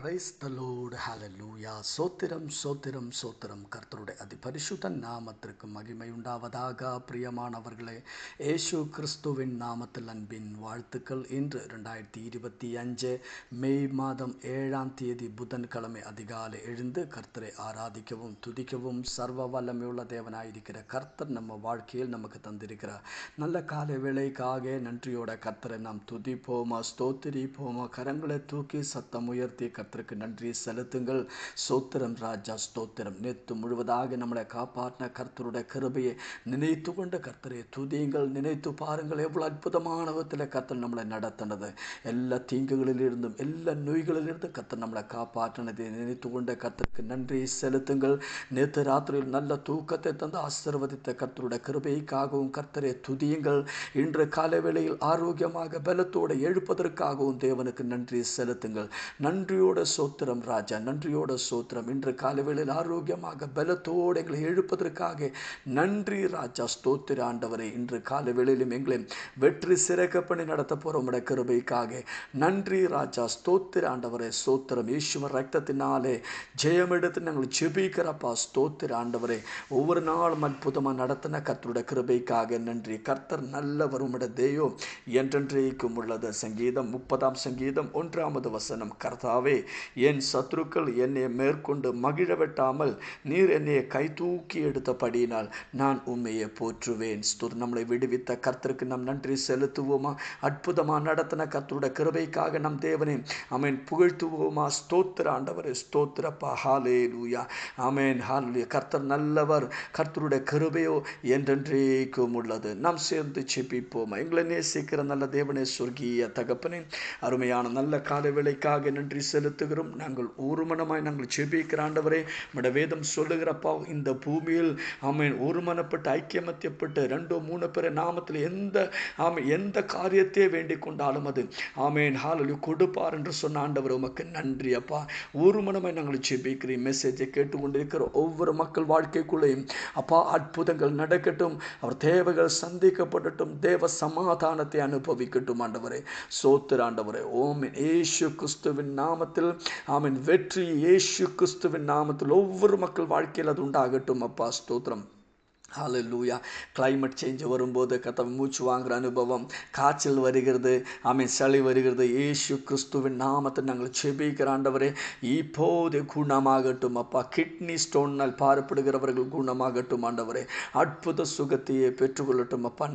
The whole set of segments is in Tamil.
பிரைஸ் த லார்ட் ஹalleluya. சோத்திரம் சோத்திரம் சோத்திரம். கர்த்தருடைய அதிபரிசுத்த நாமத்திற்கு மகிமை உண்டாவதாக. பிரியமானவர்களே, இயேசு கிறிஸ்துவின் நாமத்தில் அன்பின் வாழ்த்துக்கள். இன்று 2025 மே மாதம் 7ஆம் தேதி புதன்கிழமை அதிகாலை எழுந்து கர்த்தரை ஆராதிக்கவும் துதிக்கவும் சர்வ வல்லமையுள்ள தேவனாயிருக்கிற கர்த்தர் நம்ம வாழ்க்கையில் நமக்கு தந்திருக்கிற நல்ல காலை வேளைக்காக நன்றியோட கர்த்தரை நாம் துதிப்போமா, ஸ்தோத்திரிப்போமா. கரங்களை தூக்கி சத்தம் உயர்த்தி கர்த்தருக்கு நன்றி செலுத்துங்கள். ஸ்தோத்திரம் ராஜா, ஸ்தோத்திரம். நேற்று முழுவதாக நம்மளை காப்பாற்றின கர்த்தருடைய கிருபையை நினைத்து கொண்டு கர்த்தரை துதியுங்கள். நினைத்து பாருங்கள், எவ்வளவு அற்புதமான விதத்தில் கர்த்தர் நம்மளை நடத்தினது. எல்லா தீங்குகளிலிருந்தும் எல்லா நோய்களிலிருந்தும் கர்த்தர் நம்மளை காப்பாற்றினதை நினைத்து கொண்டு கர்த்தருக்கு நன்றி செலுத்துங்கள். நேற்று ராத்திரியில் நல்ல தூக்கத்தை தந்து ஆசீர்வதித்த கர்த்தருடைய கிருபைக்காகவும் கர்த்தரை துதியுங்கள். இன்று காலை வேளையில் ஆரோக்கியமாக பலத்தோடு எழுப்பதற்காகவும் தேவனுக்கு நன்றி செலுத்துங்கள். நன்றியோட சோத்திரம் ராஜா, நன்றியோட சோத்திரம். இன்று காலை வேளையில் ஆரோக்கியமாக பலத்தோடு எங்களை எழுப்பதற்காக நன்றி ராஜா, ஸ்தோத்திர ஆண்டவரே. இன்று காலை வேளையிலும் எங்களை வெற்றி சிறக்க பண்ணி நடத்த போற உம்முடைய கிருபைக்காக நன்றி ராஜா, ஸ்தோத்திர ஆண்டவரே. ஸ்தோத்திரம். யேசுவின் ரத்தத்தினாலே ஜெயம் எடுத்து நாங்கள் ஜெபிக்கிறப்பா, ஸ்தோத்திர ஆண்டவரே. ஒவ்வொரு நாளும் அற்புதமாக நடத்தின கர்த்தருடைய கிருபைக்காக நன்றி. கர்த்தர் நல்லவர், உம்முடைய தெய்வம் என்றென்றைக்கும் உள்ளது. சங்கீதம் 30ஆம் சங்கீதம் 1வது வசனம். கர்த்தாவே, என் சத்துருக்கள் என்னை மேற்கொண்டு மகிழ வெட்டாமல் நீர் என்னை கை தூக்கி எடுத்தபடியினால் நான் உம்மையை போற்றுவேன். நம்மளை விடுவித்த கர்த்தருக்கு நாம் நன்றி செலுத்துவோமா. அற்புதமாக நடத்தின கர்த்தருடைய கிருபைக்காக நம் தேவனே ஆமென் புகழ்த்துவோமா. ஸ்தோத்திர ஆண்டவரே, ஸ்தோத்திரப்பா. ஹல்லேலூயா, ஆமென், ஹல்லேலூயா. கர்த்தர் நல்லவர், கர்த்தருடைய கிருபையோ என்றென்றைக்கும் உள்ளது. நாம் சேர்ந்து ஜெபிப்போமா. எங்களை நேசிக்கிற நல்ல தேவனே, சொர்க்கீய தகப்பனே, அருமையான நல்ல காலை வேளைக்காக நன்றி செலுத்துகிறோம். நாங்கள் ஒரு மனமாய் நாங்கள் ஜெபிக்கிற ஆண்டவரே, நம்முடைய வேதம் சொல்லுகிறப்பா, இந்த பூமியில் ஆமென் ஒருமனப்பட்டு ஐக்கியமத்தியப்பட்டு 2-3 பேர் நாமத்தில் எந்த காரியத்தை வேண்டிக் கொண்டாலும் அது ஆமென் ஹல்லேலூயா கொடுப்பார் என்று சொன்ன ஆண்டவர், உமக்கு நன்றி அப்பா. ஒரு மனமாய் நாங்கள் ஜெபிக்கிறோம். மெசேஜை கேட்டுக்கொண்டிருக்கிற ஒவ்வொரு மக்கள் வாழ்க்கைக்குள்ளேயும் அப்பா அற்புதங்கள் நடக்கட்டும், அவர் தேவைகள் சந்திக்கப்படட்டும், தேவ சமாதானத்தை அனுபவிக்கட்டும் ஆண்டவரே. சோத்திர ஆண்டவரே. ஓம் இயேசு கிறிஸ்துவின் நாமத்தில் ஆமென். வெற்றி இயேசு கிறிஸ்துவின் நாமத்தில் ஒவ்வொரு மக்கள் வாழ்க்கையில் அது உண்டாகட்டும் அப்பா. ஸ்தோத்திரம். ஹல்லேலூயா. கிளைமேட் சேஞ்ச் வரும்போது கர்த்தர் மூச்சு வாங்குகிற அனுபவம், காய்ச்சல் வருகிறது, ஆமென், சளி வருகிறது. இயேசு கிறிஸ்துவின் நாமத்தை நாங்கள் ஜெபிக்கிற ஆண்டவரே, இப்போது குணமாகட்டும் அப்பா. கிட்னி ஸ்டோனால் பாரப்படுகிறவர்கள் குணமாகட்டும் ஆண்டவரே. அற்புத சுகத்தையே பெற்றுக்கொள்ளட்டும் அப்பா.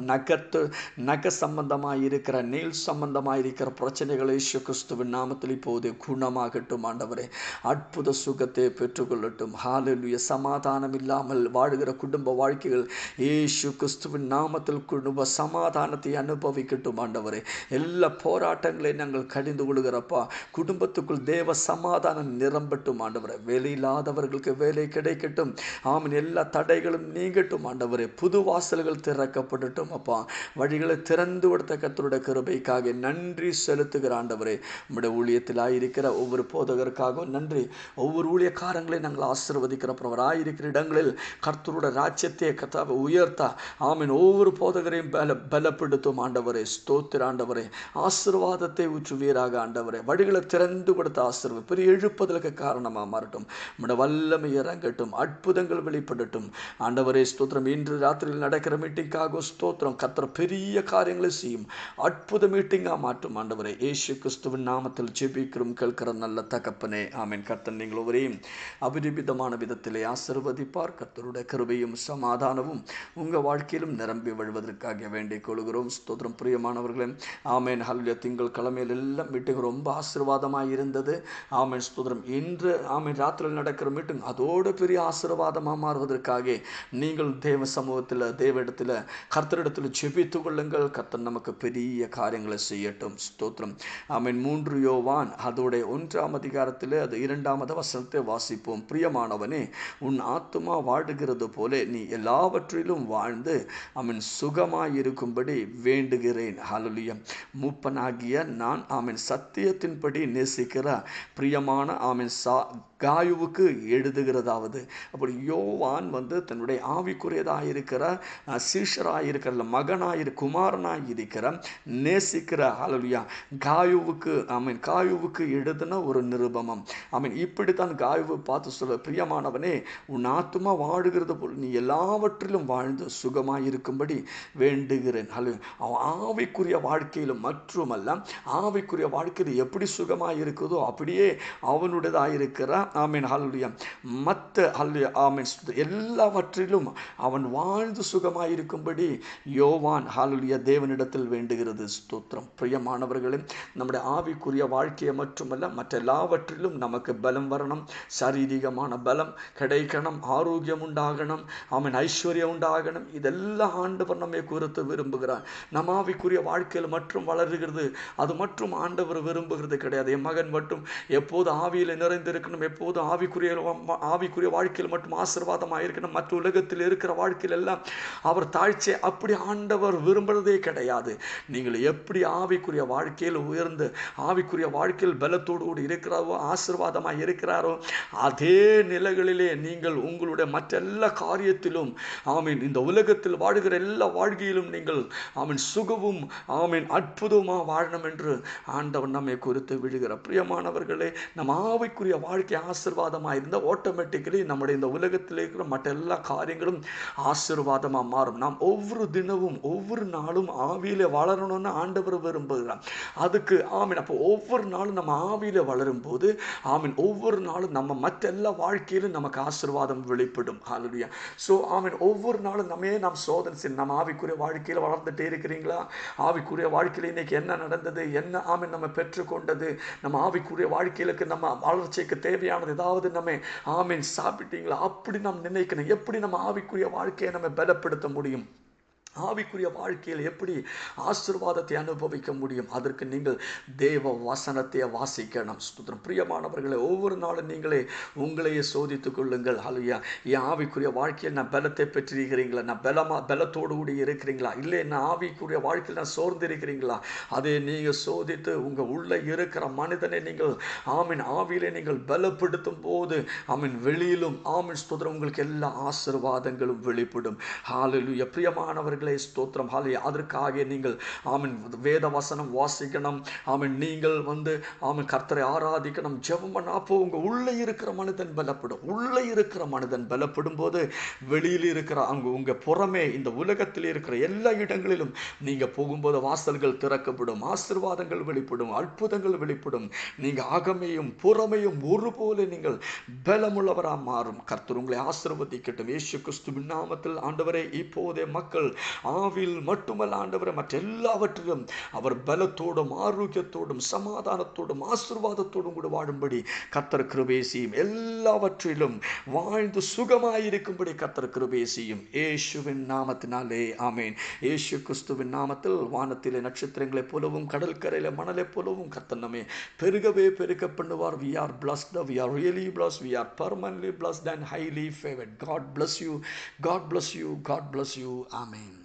நக சம்பந்தமாக இருக்கிற நெயில் சம்பந்தமாக இருக்கிற பிரச்சனைகள் இயேசு கிறிஸ்துவின் நாமத்தில் இப்போது குணமாகட்டும் ஆண்டவரே. அற்புத சுகத்தை பெற்றுக்கொள்ளட்டும். ஹல்லேலூயா. சமாதானம் இல்லாமல் வாழுகிற குடும்ப வாழ்க்கை இயேசு கிறிஸ்துவின் நாமத்தில் குடும்ப சமாதானத்தை அனுபவிக்கட்டும் ஆண்டவரே. எல்லா போராட்டங்களையும் நாங்கள் கடிந்து கொள்கிறப்பா. குடும்பத்துக்குள் தேவ சமாதானம் நிரம்பட்டும் ஆண்டவரே. வேலை இல்லாதவர்களுக்கு வேலை கிடைக்கட்டும் ஆமென். எல்லா தடைகளும் நீங்கட்டும் ஆண்டவரே. புது வாசல்கள் திறக்கப்படட்டும் அப்பா. வழிகளை திறந்து கொடுத்த கர்த்தருடைய கிருபைக்காக நன்றி செலுத்துகிற ஆண்டவரே. நம்முடைய ஊழியத்தில் ஆயிருக்கிற ஒவ்வொரு போதகருக்காகவும் நன்றி. ஒவ்வொரு ஊழியக்காரங்களை நாங்கள் ஆசீர்வதிக்கிறவராயிருக்கிற இடங்களில் கர்த்தருடைய ராஜ்யத்தை கர்த்தாவை உயர்த்தா ஆமென். ஒவ்வொரு போதகரையும் பலப்படுத்தும் ஆண்டவரே. ஸ்தோத்திர ஆண்டவரே. ஆசீர்வாதத்தை ஊற்றுவீராக ஆண்டவரே. வழிகளை திறந்து கொடுத்த ஆசீர்வாதம் பெரிய எழுப்பதற்கு காரணமாக மாறட்டும். நம்முடைய வல்லமை இறங்கட்டும், அற்புதங்கள் வெளிப்படட்டும் ஆண்டவரே. ஸ்தோத்திரம். இன்று ராத்திரியில் நடக்கிற மீட்டிங்காக ஸ்தோத்திரம். கர்த்தர் பெரிய காரியங்களை செய்யும், அற்புத மீட்டிங்காக மாற்றும் ஆண்டவரே. இயேசு கிறிஸ்துவின் நாமத்தில் ஜெபிக்கிறோம் கேட்கிற நல்ல தகப்பனே, ஆமென். கர்த்தர் நீங்கள் ஒவ்வொரையும் அபரிமிதமான விதத்திலே ஆசீர்வதிப்பார். கர்த்தருடைய கிருபையும் சமாதானமும் உங்கள் வாழ்க்கையிலும் நிரம்பி வழுவதற்காக வேண்டிக் கொள்கிறோம். ஸ்தோத்திரம். பிரியமானவர்களே, ஆமென் ஹல்லேலூயா. திங்கள் கிழமையில் எல்லாம் மீட்டிங் ரொம்ப ஆசீர்வாதமாக இருந்தது. ஆமென். ஸ்தோத்திரம். இன்று ஆமென் ராத்திரியில் நடக்கிற மீட்டிங் அதோடு பெரிய ஆசீர்வாதமாக மாறுவதற்காக நீங்கள் தேவ சமூகத்தில் தேவ கர்த்தரிடத்தில் ஜெபித்து கொள்ளுங்கள். கர்த்தர் நமக்கு பெரிய காரியங்களை செய்யட்டும். ஸ்தோத்திரம். ஆமென். 3 யோவான் அதோடைய 1ஆம் அதிகாரத்தில் அது 2வது வசனத்தை வாசிப்போம். பிரியமானவனே, உன் ஆத்துமா வாடுகிறது போல நீ எல்லாவற்றிலும் வாழ்ந்து அவன் சுகமாயிருக்கும்படி வேண்டுகிறேன். ஹல்லேலூயா. மூப்பனாகிய நான் ஆமென் சத்தியத்தின்படி நேசிக்கிற பிரியமான ஆமென் காயுவுக்கு எழுதுகிறதாவது. அப்படி யோவான் தன்னுடைய ஆவிக்குரியதாக இருக்கிற சீஷராக இருக்கிற குமாரனாக இருக்கிற நேசிக்கிற ஹல்லேலூயா காயுவுக்கு காயுவுக்கு எழுதின ஒரு நிருபமம். இப்படித்தான் காயுவை பார்த்து சொல்ல, பிரியமானவனே, உன் ஆத்துமா வாழுகிறது போல் நீ எல்லாவற்றிலும் வாழ்ந்து சுகமாய் இருக்கும்படி வேண்டுகிறேன். அவன் ஆவிக்குரிய வாழ்க்கையிலும் மட்டுமல்ல, ஆவிக்குரிய வாழ்க்கையில் எப்படி சுகமாய் இருக்குதோ அப்படியே அவனுடையதாக இருக்கிற ஹல்லேலூயா மற்ற எல்லாவற்றிலும் அவன் வாழ்ந்து சுகமாய் இருக்கும்படி யோவான் ஹல்லேலூயா தேவனிடத்தில் வேண்டுகிறது. ஸ்தோத்திரம். பிரியமானவர்களே, நம்முடைய ஆவிக்குரிய வாழ்க்கையை மட்டுமல்ல, மற்ற எல்லாவற்றிலும் நமக்கு பலம் வரணும், சாரீரிகமான பலம் கிடைக்கணும், ஆரோக்கியம் உண்டாகணும், ஐஸ்வர்யம் உண்டாகணும். இதெல்லாம் ஆண்டவர் நம்மை குறித்து விரும்புகிறார். நம் ஆவிக்குரிய வாழ்க்கையில் மற்றும் வளருகிறது, அது மற்றும் ஆண்டவர் விரும்புகிறது கிடையாது. என் மகன் மட்டும் எப்போது ஆவியில் நிறைந்திருக்கணும், எப்போது ஆவிக்குரிய வாழ்க்கையில் மட்டும் ஆசீர்வாதமாக இருக்கணும், மற்ற உலகத்தில் இருக்கிற வாழ்க்கையில் எல்லாம் அவர் தாழ்ச்சியை அப்படி ஆண்டவர் விரும்புறதே கிடையாது. நீங்கள் எப்படி ஆவிக்குரிய வாழ்க்கையில் உயர்ந்து ஆவிக்குரிய வாழ்க்கையில் பலத்தோடு கூட இருக்கிறாரோ, ஆசீர்வாதமாக இருக்கிறாரோ, அதே நிலைகளிலே நீங்கள் உங்களுடைய மற்ற எல்லா காரியத்திலும் இந்த உலகத்தில் வாழ்கிற எல்லா வாழ்க்கையிலும் நீங்கள் சுகமும் அற்புதமாக வாழணும் என்று ஆண்டவர் நம்மை குறித்து விழுகிற. பிரியமானவர்களே, நம்ம ஆவிக்குரிய வாழ்க்கை ஆசீர்வாதமாக இருந்தால் ஆட்டோமேட்டிக்கலி நம்முடைய இந்த உலகத்தில் இருக்கிற மற்ற எல்லா காரியங்களும் ஆசீர்வாதமாக மாறும். நாம் ஒவ்வொரு தினமும் ஒவ்வொரு நாளும் ஆவியில வளரணும்னு ஆண்டவர் விரும்புகிறார். அதுக்கு அப்போ ஒவ்வொரு நாளும் நம்ம ஆவியில வளரும் போது ஒவ்வொரு நாளும் நம்ம மற்ற எல்லா வாழ்க்கையிலும் நமக்கு ஆசீர்வாதம் வெளிப்படும். ஹல்லேலூயா. ஸோ ஒவ்வொரு நாளும் நாம் சோதனை செய்யணும். நம்ம ஆவிக்குரிய வாழ்க்கையில் வளர்ந்துட்டே இருக்கிறீங்களா? ஆவிக்குரிய வாழ்க்கையில் இன்னைக்கு என்ன நடந்தது, என்ன நம்ம பெற்றுக்கொண்டது, நம்ம ஆவிக்குரிய வாழ்க்கையிலுக்கு நம்ம வளர்ச்சிக்கு தேவையானது ஏதாவது நம்ம சாப்பிட்டீங்களா? அப்படி நாம் நினைக்கணும். எப்படி நம்ம ஆவிக்குரிய வாழ்க்கையை நம்ம பலப்படுத்த முடியும், ஆவிக்குரிய வாழ்க்கையில் எப்படி ஆசீர்வாதத்தை அனுபவிக்க முடியும், அதற்கு நீங்கள் தேவ வசனத்தை வாசிக்கணும். ஸ்தோத்திரம். பிரியமானவர்களை, ஒவ்வொரு நாளும் நீங்களே உங்களையே சோதித்துக் கொள்ளுங்கள். ஹல்லேலூயா. என் ஆவிக்குரிய வாழ்க்கையில் நான் பலத்தை பெற்றிருக்கிறீங்களா? நான் பலத்தோடு கூடி இருக்கிறீங்களா? இல்லை நான் ஆவிக்குரிய வாழ்க்கையில் நான் சோர்ந்து இருக்கிறீங்களா? அதை நீங்கள் சோதித்து உங்கள் உள்ள இருக்கிற மனிதனை நீங்கள் ஆவியிலே நீங்கள் பலப்படுத்தும் போது வெளியிலும் ஸ்தோத்திரம் உங்களுக்கு எல்லா ஆசீர்வாதங்களும் வெளிப்படும். ஹல்லேலூயா. பிரியமானவர்கள் ஸ்தோத்திரம். ஹல்லேலூயா. அதற்காக நீங்கள் வேத வசனம் வாசிக்கணும். நீங்கள் கர்த்தரை ஆராதிக்கணும், ஜெபம் பண்ண. அப்போ உங்க உள்ளே இருக்கிற மனிதன் பலப்படும். உள்ளே இருக்கிற மனிதன் பலப்படும் போது வெளியில் இருக்கிற உங்க புறமே இந்த உலகத்தில் இருக்கிற எல்லா இடங்களிலும் நீங்க போகும்போது வாசல்கள் திறக்கப்படும், ஆசீர்வாதங்கள் வெளிப்படும், அற்புதங்கள் வெளிப்படும். நீங்க அகமையும் புறமையும் ஒருபோல நீங்கள் பலமுள்ளவராக மாறும். கர்த்தர் உங்களை ஆசீர்வதிக்கட்டும். இயேசு கிறிஸ்துவின் நாமத்தில் ஆண்டவரே, இப்போதே மக்கள் ஆவியில் மட்டுமல்ல ஆண்டவரே, மற்ற எல்லாவற்றிலும் அவர் பலத்தோடும் ஆரோக்கியத்தோடும் சமாதானத்தோடும் ஆசீர்வாதத்தோடும் கூட வாழும்படி கர்த்தர் கிருபை செய்யும். எல்லாவற்றிலும் வாழ்ந்து சுகமாயிருக்கும்படி கர்த்தர் கிருபை செய்யும். இயேசுவின் நாமத்தினாலே ஆமென். இயேசு கிறிஸ்துவின் நாமத்தில் வானத்திலே நட்சத்திரங்களைப் போலவும் கடற்கரையில மணலைப் போலவும் கர்த்தர் நம்மை பெருகவே பெருக பண்ணுவார். We are blessed. We are really blessed. We are permanently blessed and highly favored. God bless you. God bless you. God bless you. Amen.